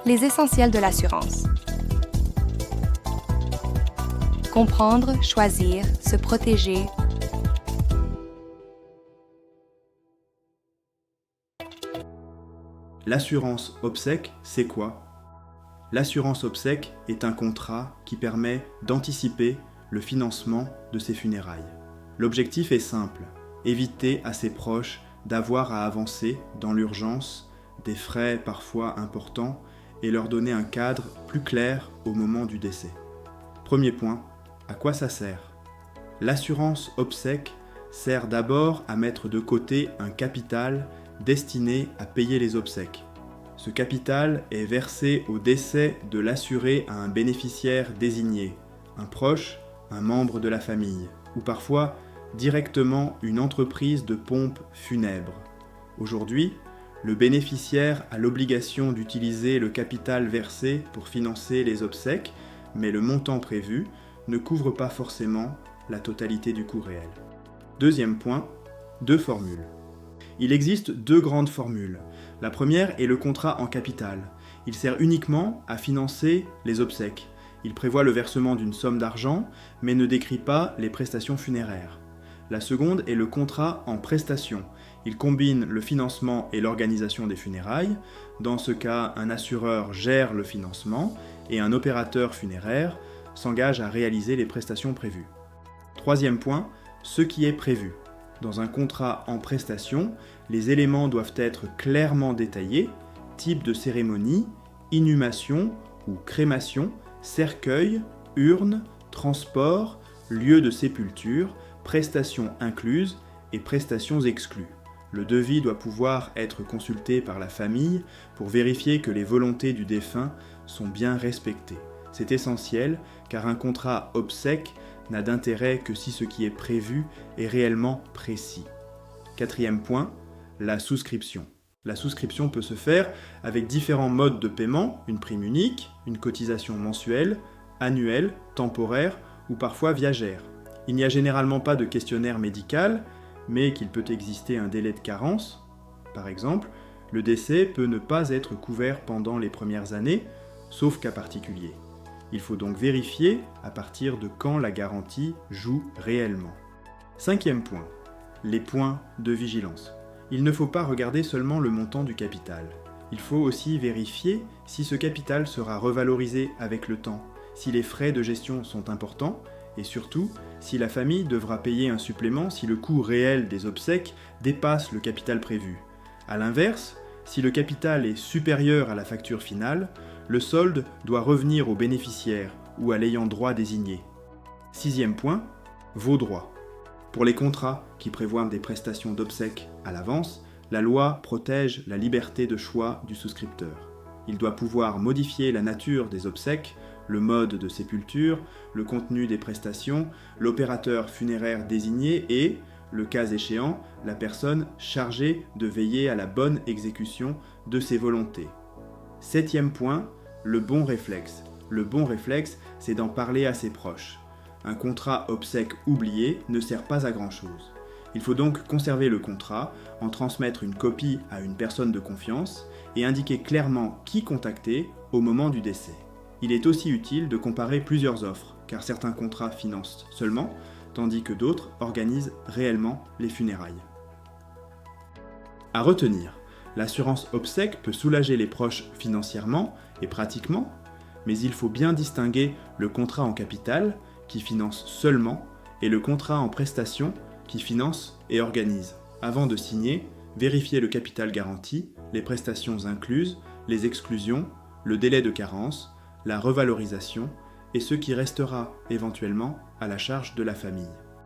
Les essentiels de l'assurance. Comprendre, choisir, se protéger. L'assurance obsèque, c'est quoi? L'assurance obsèque est un contrat qui permet d'anticiper le financement de ses funérailles. L'objectif est simple, éviter à ses proches d'avoir à avancer dans l'urgence des frais parfois importants et leur donner un cadre plus clair au moment du décès. Premier point, à quoi ça sert? L'assurance obsèque sert d'abord à mettre de côté un capital destiné à payer les obsèques. Ce capital est versé au décès de l'assuré à un bénéficiaire désigné, un proche, un membre de la famille, ou parfois directement une entreprise de pompe funèbre. Aujourd'hui, le bénéficiaire a l'obligation d'utiliser le capital versé pour financer les obsèques, mais le montant prévu ne couvre pas forcément la totalité du coût réel. Deuxième point, 2 formules. Il existe 2 grandes formules. La première est le contrat en capital. Il sert uniquement à financer les obsèques. Il prévoit le versement d'une somme d'argent, mais ne décrit pas les prestations funéraires. La seconde est le contrat en prestation. Il combine le financement et l'organisation des funérailles. Dans ce cas, un assureur gère le financement et un opérateur funéraire s'engage à réaliser les prestations prévues. Troisième point, ce qui est prévu. Dans un contrat en prestation, les éléments doivent être clairement détaillés, type de cérémonie, inhumation ou crémation, cercueil, urne, transport, lieu de sépulture, prestations incluses et prestations exclues. Le devis doit pouvoir être consulté par la famille pour vérifier que les volontés du défunt sont bien respectées. C'est essentiel car un contrat obsèque n'a d'intérêt que si ce qui est prévu est réellement précis. Quatrième point, la souscription. La souscription peut se faire avec différents modes de paiement, une prime unique, une cotisation mensuelle, annuelle, temporaire ou parfois viagère. Il n'y a généralement pas de questionnaire médical, mais qu'il peut exister un délai de carence. Par exemple, le décès peut ne pas être couvert pendant les premières années, sauf cas particulier. Il faut donc vérifier à partir de quand la garantie joue réellement. Cinquième point, les points de vigilance. Il ne faut pas regarder seulement le montant du capital. Il faut aussi vérifier si ce capital sera revalorisé avec le temps, si les frais de gestion sont importants, et surtout, si la famille devra payer un supplément si le coût réel des obsèques dépasse le capital prévu. A l'inverse, si le capital est supérieur à la facture finale, le solde doit revenir au bénéficiaire ou à l'ayant droit désigné. Sixième point, vos droits. Pour les contrats qui prévoient des prestations d'obsèques à l'avance, la loi protège la liberté de choix du souscripteur. Il doit pouvoir modifier la nature des obsèques, le mode de sépulture, le contenu des prestations, l'opérateur funéraire désigné et, le cas échéant, la personne chargée de veiller à la bonne exécution de ses volontés. Septième point, le bon réflexe. Le bon réflexe, c'est d'en parler à ses proches. Un contrat obsèque oublié ne sert pas à grand-chose. Il faut donc conserver le contrat, en transmettre une copie à une personne de confiance et indiquer clairement qui contacter au moment du décès. Il est aussi utile de comparer plusieurs offres, car certains contrats financent seulement, tandis que d'autres organisent réellement les funérailles. À retenir, l'assurance obsèque peut soulager les proches financièrement et pratiquement, mais il faut bien distinguer le contrat en capital, qui finance seulement, et le contrat en prestation, qui finance et organise. Avant de signer, vérifiez le capital garanti, les prestations incluses, les exclusions, le délai de carence, la revalorisation et ce qui restera éventuellement à la charge de la famille.